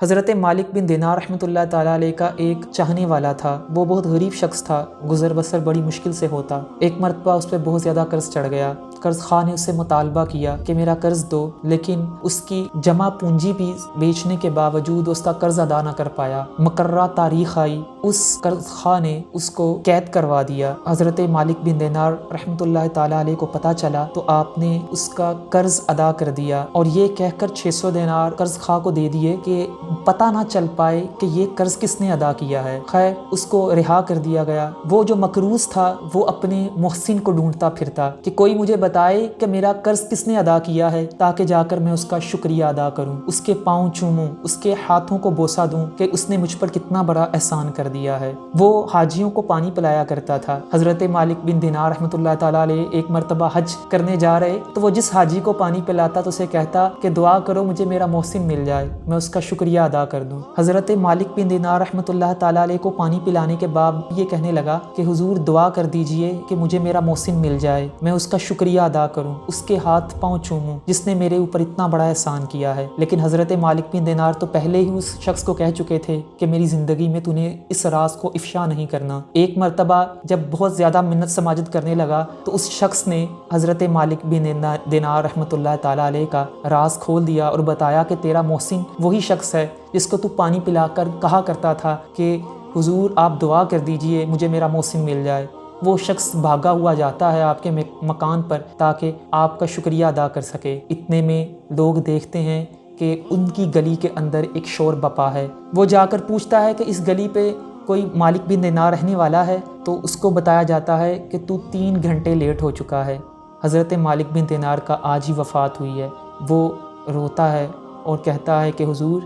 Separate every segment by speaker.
Speaker 1: حضرت مالک بن دینار رحمۃ اللہ تعالیٰ علیہ کا ایک چاہنے والا تھا، وہ بہت غریب شخص تھا، گزر بسر بڑی مشکل سے ہوتا۔ ایک مرتبہ اس پہ بہت زیادہ قرض چڑھ گیا۔ قرض خواہ نے اس سے مطالبہ کیا کہ میرا قرض دو، لیکن اس کی جمع پونجی بھی بیچنے کے باوجود اس کا قرض ادا نہ کر پایا۔ مقررہ تاریخ آئی، اس قرض خواہ نے اس کو قید کروا دیا۔ حضرت مالک بن دینار رحمۃ اللہ تعالیٰ علیہ کو پتہ چلا تو آپ نے اس کا قرض ادا کر دیا اور یہ کہہ کر 600 دینار قرض خواہ کو دے دیے کہ پتہ نہ چل پائے کہ یہ قرض کس نے ادا کیا ہے۔ خیر اس کو رہا کر دیا گیا۔ وہ جو مقروض تھا وہ اپنے محسن کو ڈھونڈتا پھرتا کہ کوئی مجھے بتائے کہ میرا قرض کس نے ادا کیا ہے تاکہ جا کر میں اس کا شکریہ ادا کروں، اس کے پاؤں چوموں، اس کے ہاتھوں کو بوسہ دوں کہ اس نے مجھ پر کتنا بڑا احسان کر دیا ہے۔ وہ حاجیوں کو پانی پلایا کرتا تھا۔ حضرت مالک بن دینار رحمۃ اللہ تعالیٰ علیہ ایک مرتبہ حج کرنے جا رہے تو وہ جس حاجی کو پانی پلاتا تو اسے کہتا کہ دعا کرو مجھے میرا محسن مل جائے، میں اس کا شکریہ ادا کر دوں۔ حضرت مالک بن دینار رحمۃ اللہ تعالیٰ علیہ کو پانی پلانے کے بعد یہ کہنے لگا کہ حضور دعا کر دیجئے کہ مجھے میرا محسن مل جائے، میں اس کا شکریہ ادا کروں، اس کے ہاتھ پاؤں چوموں جس نے میرے اوپر اتنا بڑا احسان کیا ہے۔ لیکن حضرت مالک بن دینار تو پہلے ہی اس شخص کو کہہ چکے تھے کہ میری زندگی میں تو نے اس راز کو افشا نہیں کرنا۔ ایک مرتبہ جب بہت زیادہ منت سماجت کرنے لگا تو اس شخص نے حضرت مالک بن دینار رحمۃ اللہ تعالیٰ علیہ کا راز کھول دیا اور بتایا کہ تیرا محسن وہی شخص ہے جس کو تو پانی پلا کر کہا کرتا تھا کہ حضور آپ دعا کر دیجئے مجھے میرا محسن مل جائے۔ وہ شخص بھاگا ہوا جاتا ہے آپ کے مکان پر تاکہ آپ کا شکریہ ادا کر سکے۔ اتنے میں لوگ دیکھتے ہیں کہ ان کی گلی کے اندر ایک شور بپا ہے۔ وہ جا کر پوچھتا ہے کہ اس گلی پہ کوئی مالک بن دینار رہنے والا ہے، تو اس کو بتایا جاتا ہے کہ تو 3 گھنٹے لیٹ ہو چکا ہے، حضرت مالک بن دینار کا آج ہی وفات ہوئی ہے۔ وہ روتا ہے اور کہتا ہے کہ حضور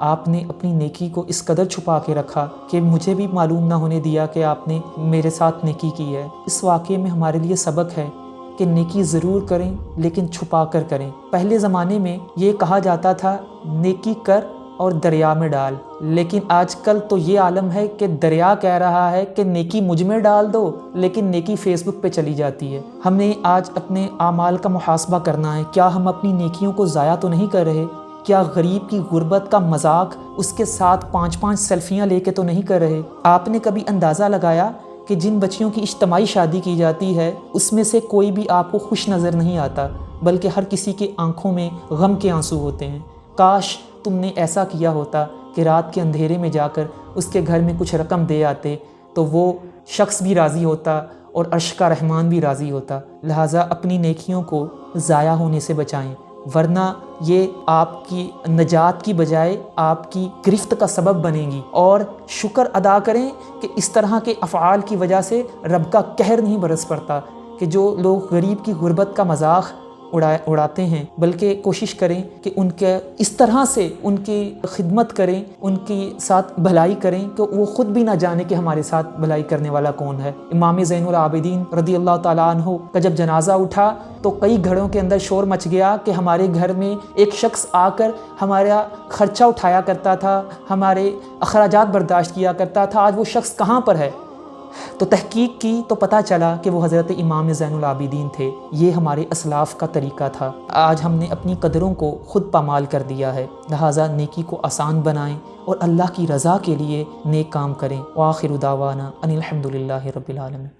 Speaker 1: آپ نے اپنی نیکی کو اس قدر چھپا کے رکھا کہ مجھے بھی معلوم نہ ہونے دیا کہ آپ نے میرے ساتھ نیکی کی ہے۔ اس واقعے میں ہمارے لیے سبق ہے کہ نیکی ضرور کریں لیکن چھپا کر کریں۔ پہلے زمانے میں یہ کہا جاتا تھا نیکی کر اور دریا میں ڈال، لیکن آج کل تو یہ عالم ہے کہ دریا کہہ رہا ہے کہ نیکی مجھ میں ڈال دو، لیکن نیکی فیس بک پہ چلی جاتی ہے۔ ہمیں آج اپنے اعمال کا محاسبہ کرنا ہے، کیا ہم اپنی نیکیوں کو ضائع تو نہیں کر رہے؟ کیا غریب کی غربت کا مذاق اس کے ساتھ 5 سیلفیاں لے کے تو نہیں کر رہے؟ آپ نے کبھی اندازہ لگایا کہ جن بچیوں کی اجتماعی شادی کی جاتی ہے اس میں سے کوئی بھی آپ کو خوش نظر نہیں آتا، بلکہ ہر کسی کی آنکھوں میں غم کے آنسو ہوتے ہیں؟ کاش تم نے ایسا کیا ہوتا کہ رات کے اندھیرے میں جا کر اس کے گھر میں کچھ رقم دے آتے تو وہ شخص بھی راضی ہوتا اور عرش کا رحمان بھی راضی ہوتا۔ لہٰذا اپنی نیکیوں کو ضائع ہونے سے بچائیں، ورنہ یہ آپ کی نجات کی بجائے آپ کی گرفت کا سبب بنے گی۔ اور شکر ادا کریں کہ اس طرح کے افعال کی وجہ سے رب کا قہر نہیں برس پڑتا، کہ جو لوگ غریب کی غربت کا مذاق اڑاتے ہیں، بلکہ کوشش کریں کہ ان کے اس طرح سے ان کی خدمت کریں، ان کی ساتھ بھلائی کریں کہ وہ خود بھی نہ جانے کہ ہمارے ساتھ بھلائی کرنے والا کون ہے۔ امام زین العابدین رضی اللہ تعالیٰ عنہ کا جب جنازہ اٹھا تو کئی گھروں کے اندر شور مچ گیا کہ ہمارے گھر میں ایک شخص آ کر ہمارا خرچہ اٹھایا کرتا تھا، ہمارے اخراجات برداشت کیا کرتا تھا، آج وہ شخص کہاں پر ہے؟ تو تحقیق کی تو پتہ چلا کہ وہ حضرت امام زین العابدین تھے۔ یہ ہمارے اسلاف کا طریقہ تھا۔ آج ہم نے اپنی قدروں کو خود پامال کر دیا ہے، لہٰذا نیکی کو آسان بنائیں اور اللہ کی رضا کے لیے نیک کام کریں۔ وآخر دعوانا ان الحمد للہ رب العالمین۔